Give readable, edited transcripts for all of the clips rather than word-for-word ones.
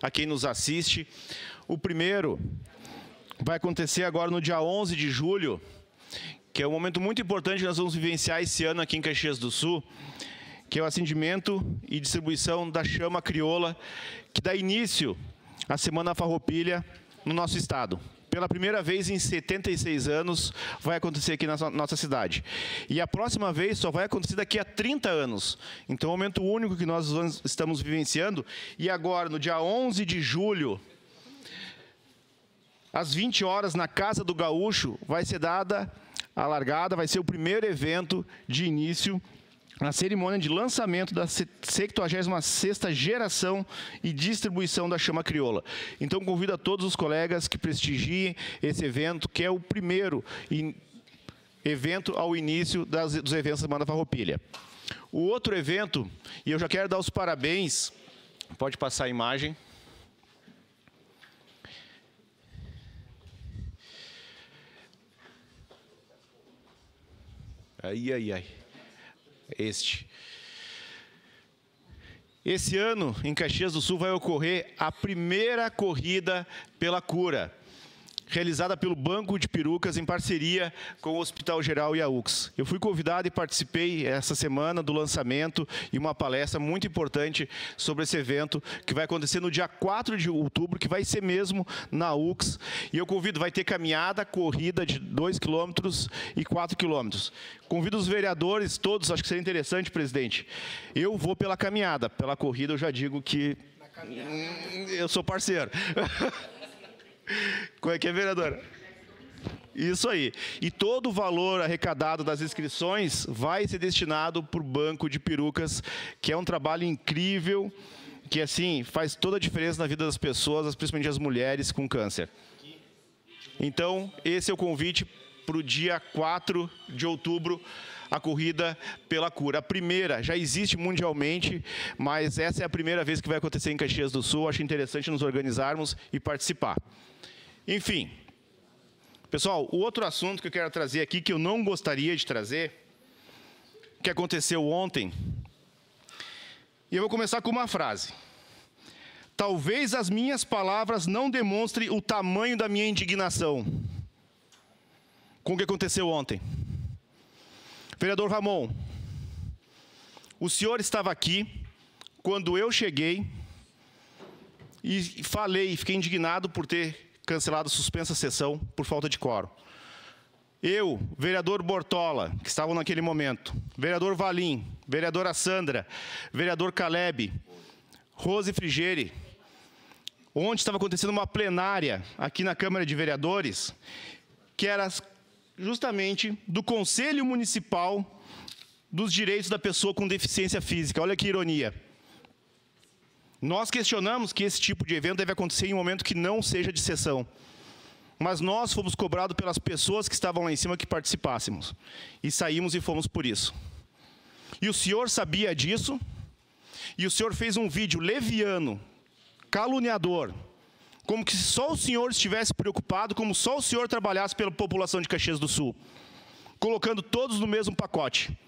a quem nos assiste. O primeiro vai acontecer agora no dia 11 de julho, que é um momento muito importante que nós vamos vivenciar esse ano aqui em Caxias do Sul, que é o acendimento e distribuição da chama crioula, que dá início à Semana Farroupilha no nosso estado. Pela primeira vez em 76 anos, vai acontecer aqui na nossa cidade. E a próxima vez só vai acontecer daqui a 30 anos. Então, é um momento único que nós estamos vivenciando. E agora, no dia 11 de julho, às 20 horas, na Casa do Gaúcho, vai ser dada a largada, vai ser o primeiro evento de início na cerimônia de lançamento da 76ª geração e distribuição da chama crioula. Então, convido a todos os colegas que prestigiem esse evento, que é o primeiro evento ao início dos eventos da Semana Farroupilha. O outro evento, e eu já quero dar os parabéns, pode passar a imagem. Ai. Esse ano, em Caxias do Sul, vai ocorrer a primeira corrida pela cura, realizada pelo Banco de Perucas em parceria com o Hospital Geral e a UX. Eu fui convidado e participei essa semana do lançamento e uma palestra muito importante sobre esse evento, que vai acontecer no dia 4 de outubro, que vai ser mesmo na UX. E eu convido, vai ter caminhada, corrida de 2 km e 4 km. Convido os vereadores todos, acho que seria interessante, presidente. Eu vou pela caminhada, pela corrida eu já digo que eu sou parceiro. Como é que é, vereadora? Isso aí. E todo o valor arrecadado das inscrições vai ser destinado para o Banco de Perucas, que é um trabalho incrível, que assim faz toda a diferença na vida das pessoas, principalmente as mulheres com câncer. Então, esse é o convite para o dia 4 de outubro, a corrida pela cura. A primeira já existe mundialmente, mas essa é a primeira vez que vai acontecer em Caxias do Sul. Acho interessante nos organizarmos e participar. Enfim, pessoal, o outro assunto que eu quero trazer aqui, que eu não gostaria de trazer, que aconteceu ontem, e eu vou começar com uma frase. Talvez as minhas palavras não demonstrem o tamanho da minha indignação com o que aconteceu ontem. Vereador Ramon, o senhor estava aqui quando eu cheguei e falei, fiquei indignado por ter cancelado, suspensa a sessão por falta de quórum. Eu, vereador Bortola, que estavam naquele momento, vereador Valim, vereadora Sandra, vereador Caleb, Rose Frigeri, onde estava acontecendo uma plenária aqui na Câmara de Vereadores, que era justamente do Conselho Municipal dos Direitos da Pessoa com Deficiência Física. Olha que ironia. Nós questionamos que esse tipo de evento deve acontecer em um momento que não seja de sessão. Mas nós fomos cobrados pelas pessoas que estavam lá em cima que participássemos. E saímos e fomos por isso. E o senhor sabia disso, e o senhor fez um vídeo leviano, caluniador, como que só o senhor estivesse preocupado, como só o senhor trabalhasse pela população de Caxias do Sul, colocando todos no mesmo pacote.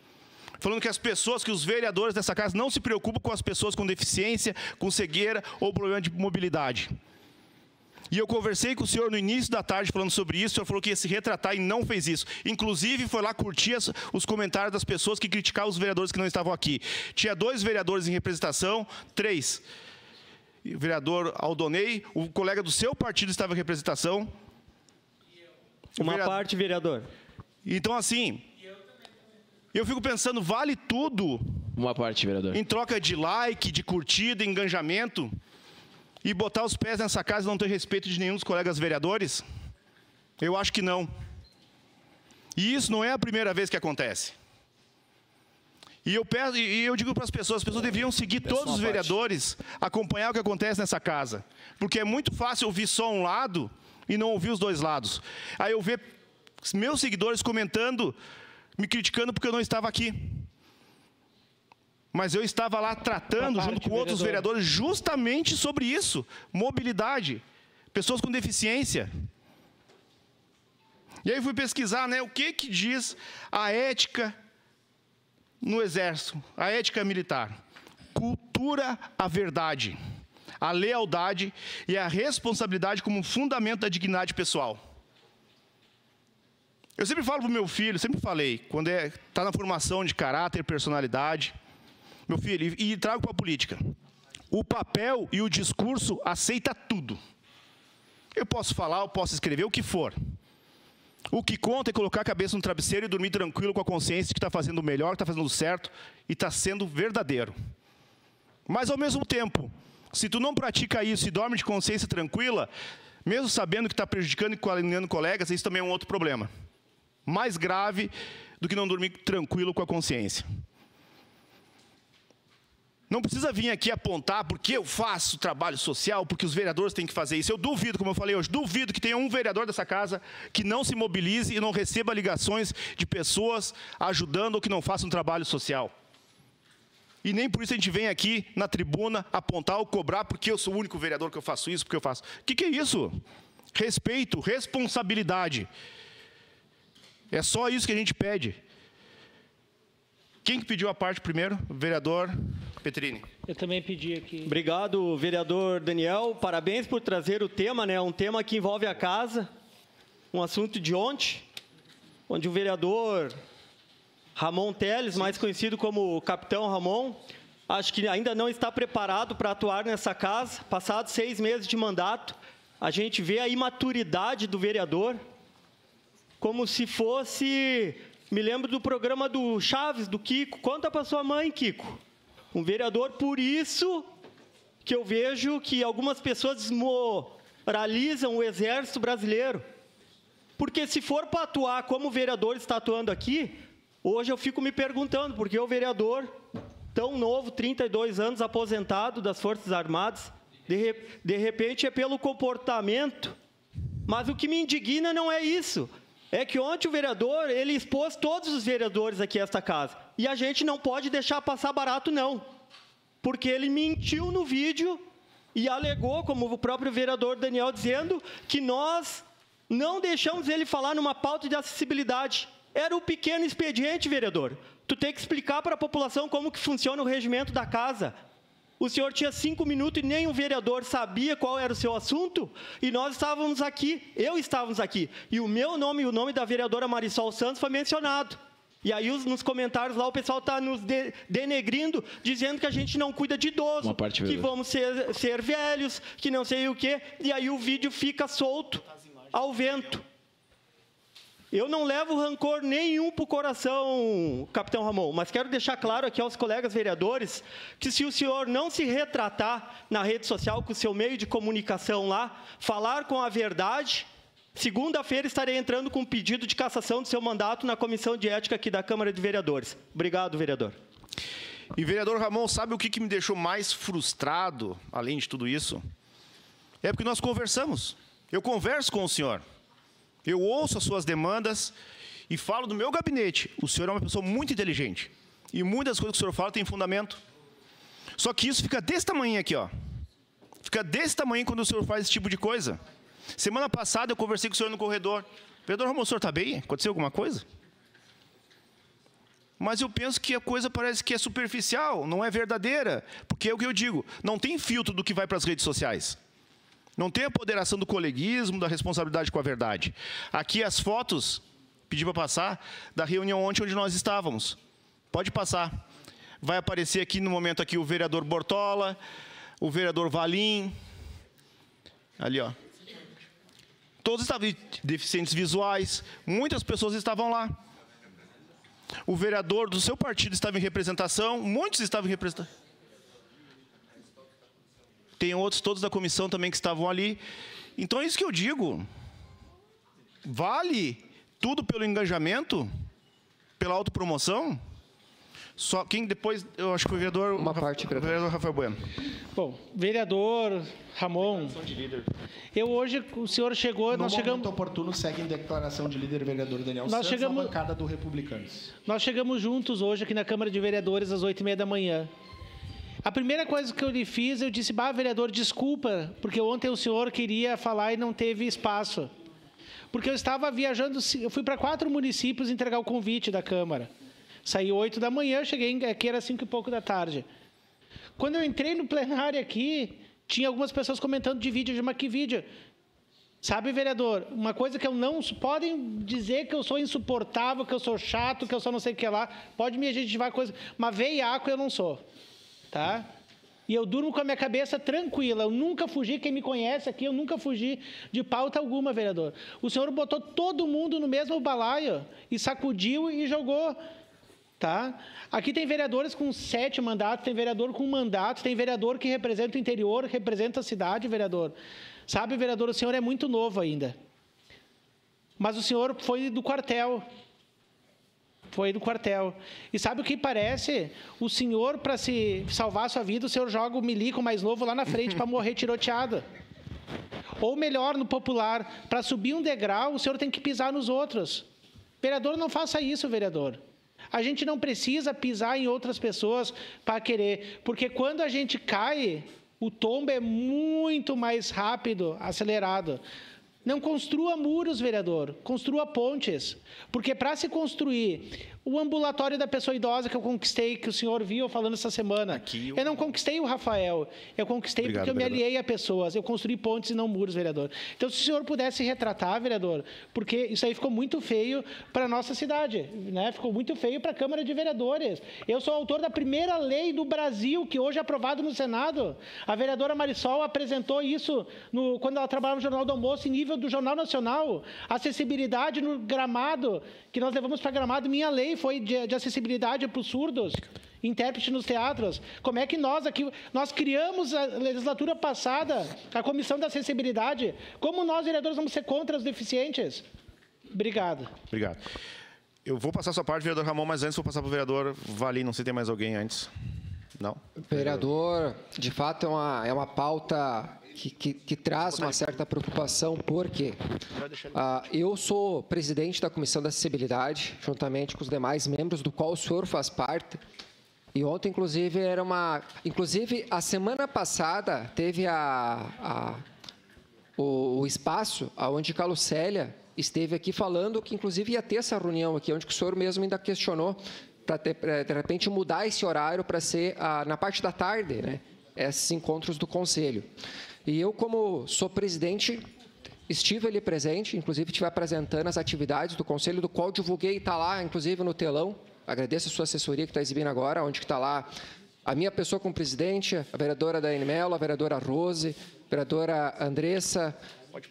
Falando que as pessoas, que os vereadores dessa casa não se preocupam com as pessoas com deficiência, com cegueira ou problema de mobilidade. E eu conversei com o senhor no início da tarde falando sobre isso, o senhor falou que ia se retratar e não fez isso. Inclusive, foi lá curtir os comentários das pessoas que criticavam os vereadores que não estavam aqui. Tinha 2 vereadores em representação, 3. O vereador Aldonei, o colega do seu partido estava em representação. Uma parte, vereador. Então, assim, eu fico pensando, vale tudo? Uma parte, vereador. Em troca de like, de curtida, engajamento? E botar os pés nessa casa e não ter respeito de nenhum dos colegas vereadores? Eu acho que não. E isso não é a primeira vez que acontece. E eu digo para as pessoas deveriam seguir todos os vereadores, acompanhar o que acontece nessa casa. Porque é muito fácil ouvir só um lado e não ouvir os dois lados. Aí eu vejo meus seguidores comentando, me criticando porque eu não estava aqui. Mas eu estava lá tratando, junto com outros vereadores, justamente sobre isso. Mobilidade, pessoas com deficiência. E aí eu fui pesquisar, né, o que diz a ética no Exército, a ética militar. Cultura à verdade. a lealdade e a responsabilidade como fundamento da dignidade pessoal. Eu sempre falo para o meu filho, sempre falei, quando está na formação de caráter, personalidade, meu filho, e trago para a política, o papel e o discurso aceita tudo. Eu posso falar, eu posso escrever, o que for. O que conta é colocar a cabeça no travesseiro e dormir tranquilo com a consciência de que está fazendo o melhor, que está fazendo o certo e está sendo verdadeiro. Mas, ao mesmo tempo, se tu não pratica isso e dorme de consciência tranquila, mesmo sabendo que está prejudicando e caluniando colegas, isso também é um outro problema. Mais grave do que não dormir tranquilo com a consciência. Não precisa vir aqui apontar porque eu faço trabalho social, porque os vereadores têm que fazer isso. Eu duvido, como eu falei hoje, duvido que tenha um vereador dessa casa que não se mobilize e não receba ligações de pessoas ajudando ou que não façam trabalho social. E nem por isso a gente vem aqui na tribuna apontar ou cobrar porque eu sou o único vereador que eu faço isso, porque eu faço. O que é isso? Respeito, responsabilidade. É só isso que a gente pede. Quem que pediu a parte primeiro? O vereador Petrini. Eu também pedi aqui. Obrigado, vereador Daniel. Parabéns por trazer o tema, né? Um tema que envolve a casa. Um assunto de ontem, onde o vereador Ramon Teles, mais conhecido como Capitão Ramon, acho que ainda não está preparado para atuar nessa casa. Passados 6 meses de mandato, a gente vê a imaturidade do vereador, como se fosse... Me lembro do programa do Chaves, do Kiko. Conta para sua mãe, Kiko. Um vereador, por isso que eu vejo que algumas pessoas desmoralizam o Exército Brasileiro. Porque se for para atuar como o vereador está atuando aqui, hoje eu fico me perguntando, por que o vereador, tão novo, 32 anos, aposentado das Forças Armadas, de repente é pelo comportamento. Mas o que me indigna não é isso. É que ontem o vereador, ele expôs todos os vereadores aqui a esta casa. E a gente não pode deixar passar barato, não. Porque ele mentiu no vídeo e alegou, como o próprio vereador Daniel dizendo, que nós não deixamos ele falar numa pauta de acessibilidade. Era o pequeno expediente, vereador. Tu tem que explicar para a população como que funciona o regimento da casa. O senhor tinha 5 minutos e nem o vereador sabia qual era o seu assunto, e nós estávamos aqui, estávamos aqui, e o meu nome e o nome da vereadora Marisol Santos foi mencionado. E aí nos comentários lá o pessoal está nos denegrindo, dizendo que a gente não cuida de idoso, que vamos ser velhos, que não sei o quê, e aí o vídeo fica solto ao vento. Eu não levo rancor nenhum para o coração, Capitão Ramon, mas quero deixar claro aqui aos colegas vereadores que se o senhor não se retratar na rede social com o seu meio de comunicação lá, falar com a verdade, segunda-feira estarei entrando com um pedido de cassação do seu mandato na Comissão de Ética aqui da Câmara de Vereadores. Obrigado, vereador. E, vereador Ramon, sabe o que me deixou mais frustrado, além de tudo isso? É porque nós conversamos. Eu converso com o senhor. Eu ouço as suas demandas e falo do meu gabinete. O senhor é uma pessoa muito inteligente. E muitas coisas que o senhor fala têm fundamento. Só que isso fica desse tamanho aqui, ó. Fica desse tamanho quando o senhor faz esse tipo de coisa. Semana passada eu conversei com o senhor no corredor. Vereador Ramon, o senhor está bem? Aconteceu alguma coisa? Mas eu penso que a coisa parece que é superficial, não é verdadeira. Porque é o que eu digo, não tem filtro do que vai para as redes sociais. Não tem apoderação do coleguismo, da responsabilidade com a verdade. Aqui as fotos, pedi para passar, da reunião ontem onde nós estávamos. Pode passar. Vai aparecer aqui no momento aqui o vereador Bortola, o vereador Valim. Ali, ó. Todos estavam deficientes visuais, muitas pessoas estavam lá. O vereador do seu partido estava em representação, muitos estavam em representação. Tem outros, todos da comissão também que estavam ali. Então é isso que eu digo. Vale tudo pelo engajamento? Pela autopromoção? Só quem depois, eu acho que foi o vereador... O vereador Rafael Bueno. Bom, vereador Ramon, eu hoje, o senhor chegou... No momento oportuno, segue em declaração de líder vereador Daniel Santos, na bancada do Republicanos. Nós chegamos juntos hoje aqui na Câmara de Vereadores às 8h30 da manhã. A primeira coisa que eu lhe fiz, eu disse, vereador, desculpa, porque ontem o senhor queria falar e não teve espaço. Porque eu estava viajando, eu fui para 4 municípios entregar o convite da Câmara. Saí 8 da manhã, cheguei aqui, era 5 e pouco da tarde. Quando eu entrei no plenário aqui, Tinha algumas pessoas comentando de vídeo, mas que vídeo? Sabe, vereador, uma coisa que eu não... Podem dizer que eu sou insuportável, que eu sou chato, que eu sou não sei o que lá. Pode me adjetivar coisa, mas veiaco eu não sou, tá? E eu durmo com a minha cabeça tranquila. Eu nunca fugi, quem me conhece aqui, eu nunca fugi de pauta alguma, vereador. O senhor botou todo mundo no mesmo balaio e sacudiu e jogou, tá? Aqui tem vereadores com 7 mandatos, tem vereador com 1 mandato, tem vereador que representa o interior, representa a cidade, vereador. Sabe, vereador, o senhor é muito novo ainda. Mas o senhor foi do quartel. Foi do quartel. E sabe o que parece? O senhor, para se salvar a sua vida, o senhor joga o milico mais novo lá na frente para morrer tiroteado. Ou melhor, no popular, para subir um degrau, o senhor tem que pisar nos outros. Vereador, não faça isso, vereador. A gente não precisa pisar em outras pessoas para querer. Porque quando a gente cai... O tombo é muito mais rápido, acelerado. Não construa muros, vereador. Construa pontes. Porque para se construir o ambulatório da pessoa idosa que eu conquistei, que o senhor viu falando essa semana, eu não conquistei o Rafael. Eu conquistei porque eu me aliei a pessoas. Eu construí pontes e não muros, vereador. Então, se o senhor pudesse retratar, vereador, porque isso aí ficou muito feio para a nossa cidade, né? Ficou muito feio para a Câmara de Vereadores. Eu sou autor da primeira lei do Brasil, que hoje é aprovado no Senado. A vereadora Marisol apresentou isso quando ela trabalhava no Jornal do Almoço, em nível do Jornal Nacional. Acessibilidade no Gramado, que nós levamos para Gramado. Minha lei foi de acessibilidade para os surdos, intérprete nos teatros. Como é que nós aqui... Nós criamos a legislatura passada a Comissão da Acessibilidade. Como nós, vereadores, vamos ser contra os deficientes? Obrigado. Obrigado. Eu vou passar a sua parte, vereador Ramon, mas antes vou passar para o vereador Valim. Não sei se tem mais alguém antes. Não? Vereador, de fato, é uma pauta que traz uma certa preocupação, porque eu sou presidente da Comissão da Acessibilidade, juntamente com os demais membros, do qual o senhor faz parte. E ontem, inclusive, Inclusive, a semana passada, teve o espaço onde Carlos Célia esteve aqui falando que, inclusive, ia ter essa reunião aqui, onde o senhor mesmo ainda questionou para, de repente, mudar esse horário para ser na parte da tarde, né? Esses encontros do Conselho. E eu, como sou presidente, estive ali presente, inclusive estive apresentando as atividades do Conselho, do qual divulguei, está lá, inclusive, no telão. Agradeço a sua assessoria que está exibindo agora, onde está lá a minha pessoa como presidente, a vereadora Daiane Mello, a vereadora Rose, a vereadora Andressa,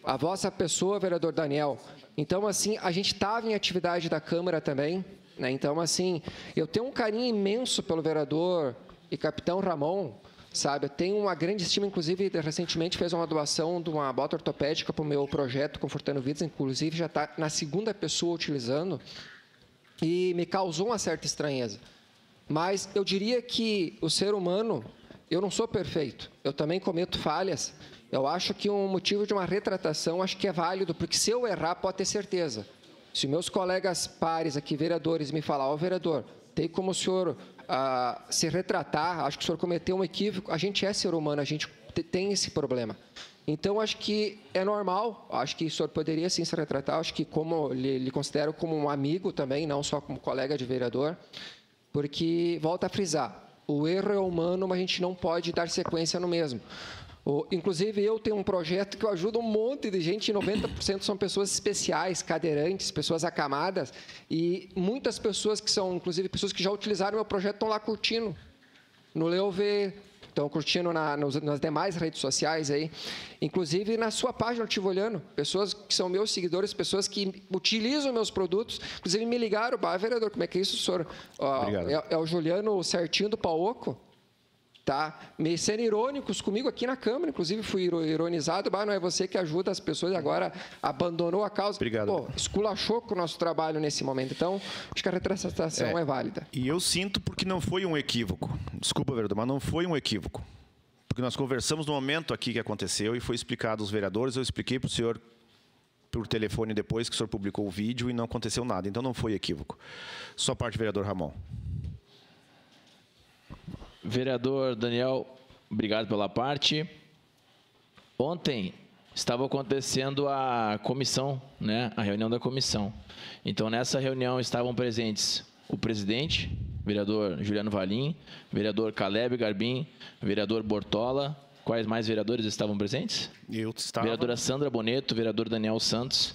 a vossa pessoa, vereador Daniel. Então, assim, a gente estava em atividade da Câmara também, né? Então, assim, eu tenho um carinho imenso pelo vereador e capitão Ramon, sabe? Eu tenho uma grande estima, inclusive, recentemente fez uma doação de uma bota ortopédica para o meu projeto Confortando Vidas, inclusive já está na segunda pessoa utilizando, e me causou uma certa estranheza. Mas eu diria que o ser humano, eu não sou perfeito, eu também cometo falhas. Eu acho que um motivo de uma retratação, acho que é válido, porque se eu errar, pode ter certeza. Se meus colegas pares aqui, vereadores, me falar, ó, vereador, tem como o senhor se retratar, acho que o senhor cometeu um equívoco, a gente é ser humano, a gente tem esse problema. Então, acho que é normal, acho que o senhor poderia sim se retratar, acho que como lhe considero como um amigo também, não só como colega de vereador, porque, volto a frisar, o erro é humano, mas a gente não pode dar sequência no mesmo. Inclusive, eu tenho um projeto que eu ajudo um monte de gente, 90% são pessoas especiais, cadeirantes, pessoas acamadas, e muitas pessoas que são, inclusive, pessoas que já utilizaram o meu projeto estão lá curtindo, no Leovê, estão curtindo nas demais redes sociais aí, inclusive na sua página, eu estive olhando, pessoas que são meus seguidores, pessoas que utilizam meus produtos, inclusive me ligaram, vereador, como é que é isso, senhor? É o Juliano Certinho do Pauoco, tá? Me sendo irônicos comigo aqui na Câmara, inclusive fui ironizado, não é você que ajuda as pessoas e agora abandonou a causa. Obrigado. Pô, esculachou com o nosso trabalho nesse momento, então acho que a retratação é válida. E eu sinto porque não foi um equívoco, desculpa, vereador, mas não foi um equívoco, porque nós conversamos no momento aqui que aconteceu e foi explicado aos vereadores, eu expliquei para o senhor por telefone depois que o senhor publicou o vídeo e não aconteceu nada, então não foi equívoco. Sua parte, vereador Ramon. Vereador Daniel, obrigado pela parte. Ontem estava acontecendo a comissão, né, a reunião da comissão. Então, nessa reunião estavam presentes o presidente, vereador Juliano Valim, vereador Caleb Garbim, vereador Bortola, quais mais vereadores estavam presentes? Eu estava. Vereadora Sandra Boneto, vereador Daniel Santos.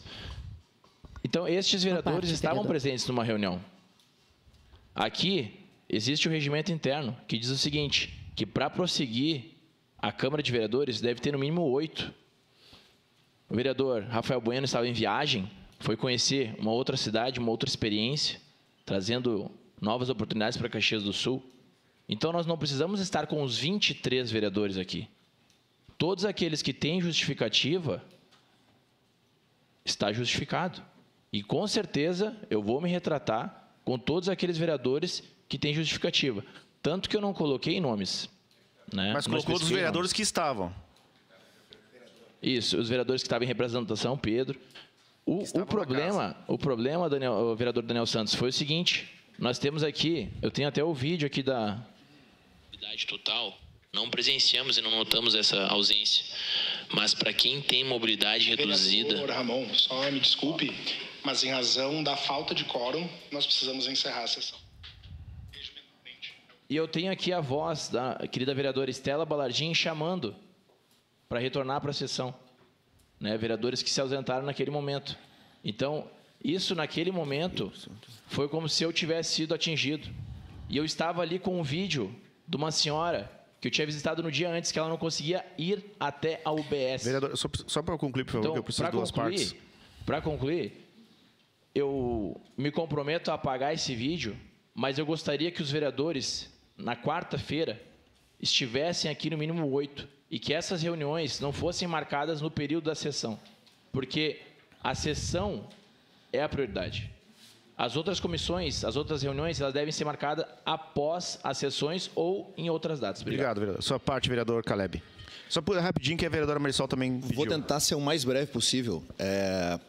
Então, estes vereadores estavam presentes numa reunião. Aqui, existe o regimento interno, que diz o seguinte, que para prosseguir a Câmara de Vereadores deve ter no mínimo 8. O vereador Rafael Bueno estava em viagem, foi conhecer uma outra cidade, uma outra experiência, trazendo novas oportunidades para Caxias do Sul. Então, nós não precisamos estar com os 23 vereadores aqui. Todos aqueles que têm justificativa, está justificado. E, com certeza, eu vou me retratar com todos aqueles vereadores que têm justificativa. Tanto que eu não coloquei nomes. Né? Mas colocou dos vereadores que estavam. Isso, os vereadores que estavam em representação, Pedro. O problema, Daniel, o vereador Daniel Santos, foi o seguinte. Nós temos aqui, eu tenho até o vídeo aqui da... Mobilidade total, não presenciamos e não notamos essa ausência. Mas para quem tem mobilidade reduzida... Vereador Ramon, só me desculpe, mas em razão da falta de quórum, nós precisamos encerrar a sessão. E eu tenho aqui a voz da querida vereadora Estela Balardim chamando para retornar para a sessão. Né? Vereadores que se ausentaram naquele momento. Então, isso naquele momento foi como se eu tivesse sido atingido. E eu estava ali com um vídeo de uma senhora que eu tinha visitado no dia antes, que ela não conseguia ir até a UBS. Vereador, só para concluir, por favor, então, que eu preciso de duas partes. Para concluir, eu me comprometo a apagar esse vídeo, mas eu gostaria que os vereadores, na quarta-feira, estivessem aqui no mínimo 8 e que essas reuniões não fossem marcadas no período da sessão, porque a sessão é a prioridade. As outras comissões, as outras reuniões, elas devem ser marcadas após as sessões ou em outras datas. Obrigado, vereador. Sua parte, vereador Caleb. Só por rapidinho, que a vereadora Marisol também pediu. Vou tentar ser o mais breve possível.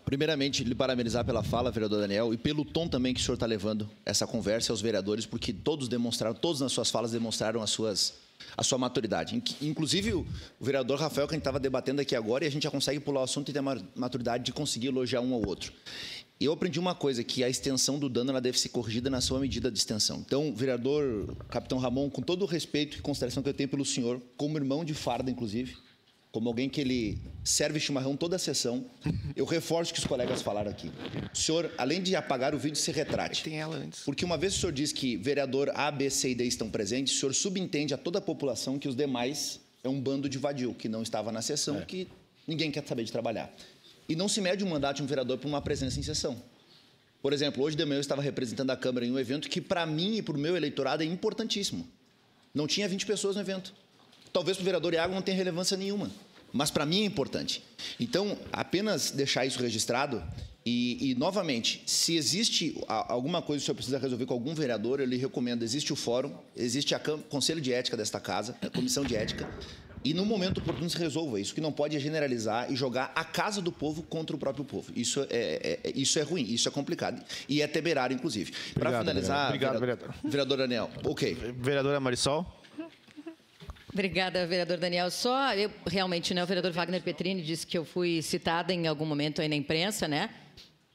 Primeiramente, lhe parabenizar pela fala, vereador Daniel, e pelo tom também que o senhor está levando essa conversa aos vereadores, porque todos nas suas falas demonstraram a sua maturidade. Inclusive, o vereador Rafael, que a gente estava debatendo aqui agora, e a gente já consegue pular o assunto e ter a maturidade de conseguir elogiar um ao outro. Eu aprendi uma coisa, que a extensão do dano ela deve ser corrigida na sua medida de extensão. Então, vereador Capitão Ramon, com todo o respeito e consideração que eu tenho pelo senhor, como irmão de farda, inclusive, como alguém que ele serve chimarrão toda a sessão, eu reforço o que os colegas falaram aqui. O senhor, além de apagar o vídeo, se retrate. Tem ela antes. Porque uma vez o senhor diz que vereador A, B, C e D estão presentes, o senhor subentende a toda a população que os demais é um bando de vadio, que não estava na sessão, que ninguém quer saber de trabalhar. E não se mede o mandato de um vereador por uma presença em sessão. Por exemplo, hoje de manhã eu estava representando a Câmara em um evento que, para mim e para o meu eleitorado, é importantíssimo. Não tinha 20 pessoas no evento. Talvez para o vereador Iago não tenha relevância nenhuma, mas para mim é importante. Então, apenas deixar isso registrado e novamente, se existe alguma coisa que o senhor precisa resolver com algum vereador, eu lhe recomendo, existe o fórum, existe o Conselho de Ética desta casa, a Comissão de Ética, e no momento oportuno se resolva isso, que não pode generalizar e jogar a casa do povo contra o próprio povo. Isso é ruim, isso é complicado e é temerário, inclusive. Para finalizar, obrigado, vereador. Vereador Daniel, ok. Vereadora Marisol. Obrigada, vereador Daniel. Realmente, né, o vereador Wagner Petrini disse que eu fui citada em algum momento aí na imprensa, né?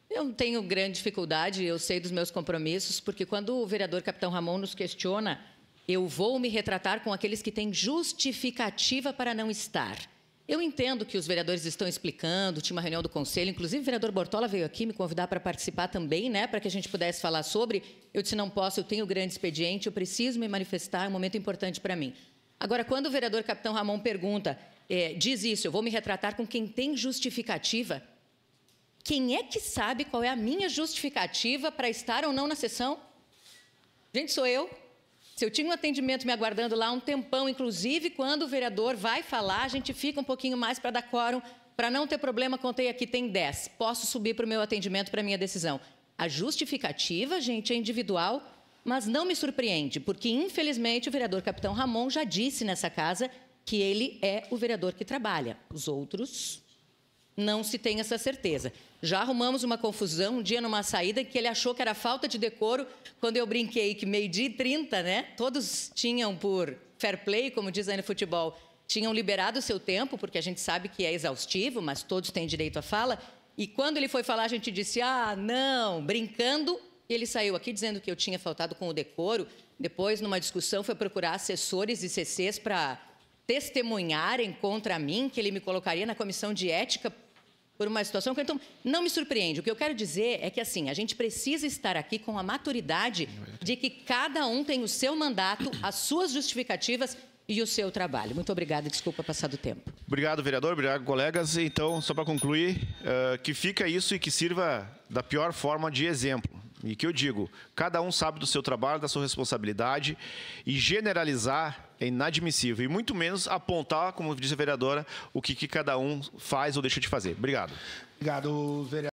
Eu não tenho grande dificuldade, eu sei dos meus compromissos, porque quando o vereador Capitão Ramon nos questiona, eu vou me retratar com aqueles que têm justificativa para não estar. Eu entendo que os vereadores estão explicando, tinha uma reunião do Conselho, inclusive o vereador Bortola veio aqui me convidar para participar também, né, para que a gente pudesse falar sobre. Eu disse, não posso, eu tenho grande expediente, eu preciso me manifestar, é um momento importante para mim. Agora, quando o vereador Capitão Ramon pergunta, diz isso, eu vou me retratar com quem tem justificativa, quem é que sabe qual é a minha justificativa para estar ou não na sessão? Gente, sou eu. Se eu tinha um atendimento me aguardando lá um tempão, inclusive quando o vereador vai falar, a gente fica um pouquinho mais para dar quórum, para não ter problema, contei aqui, tem 10. Posso subir para o meu atendimento, para a minha decisão. A justificativa, gente, é individual, mas não me surpreende, porque, infelizmente, o vereador Capitão Ramon já disse nessa casa que ele é o vereador que trabalha. Os outros não se tem essa certeza. Já arrumamos uma confusão um dia numa saída que ele achou que era falta de decoro, quando eu brinquei que 12h30, né? Todos tinham, por fair play, como diz aí no futebol, tinham liberado o seu tempo, porque a gente sabe que é exaustivo, mas todos têm direito à fala. E quando ele foi falar, a gente disse, não, brincando. E ele saiu aqui dizendo que eu tinha faltado com o decoro. Depois, numa discussão, foi procurar assessores e CCs para testemunharem contra mim que ele me colocaria na comissão de ética por uma situação que, então, não me surpreende. O que eu quero dizer é que, assim, a gente precisa estar aqui com a maturidade de que cada um tem o seu mandato, as suas justificativas e o seu trabalho. Muito obrigada. Desculpa passar do tempo. Obrigado, vereador. Obrigado, colegas. Então, só para concluir, que fica isso e que sirva da pior forma de exemplo. E que eu digo, cada um sabe do seu trabalho, da sua responsabilidade, e generalizar é inadmissível. E muito menos apontar, como disse a vereadora, o que cada um faz ou deixa de fazer. Obrigado. Obrigado, vereador.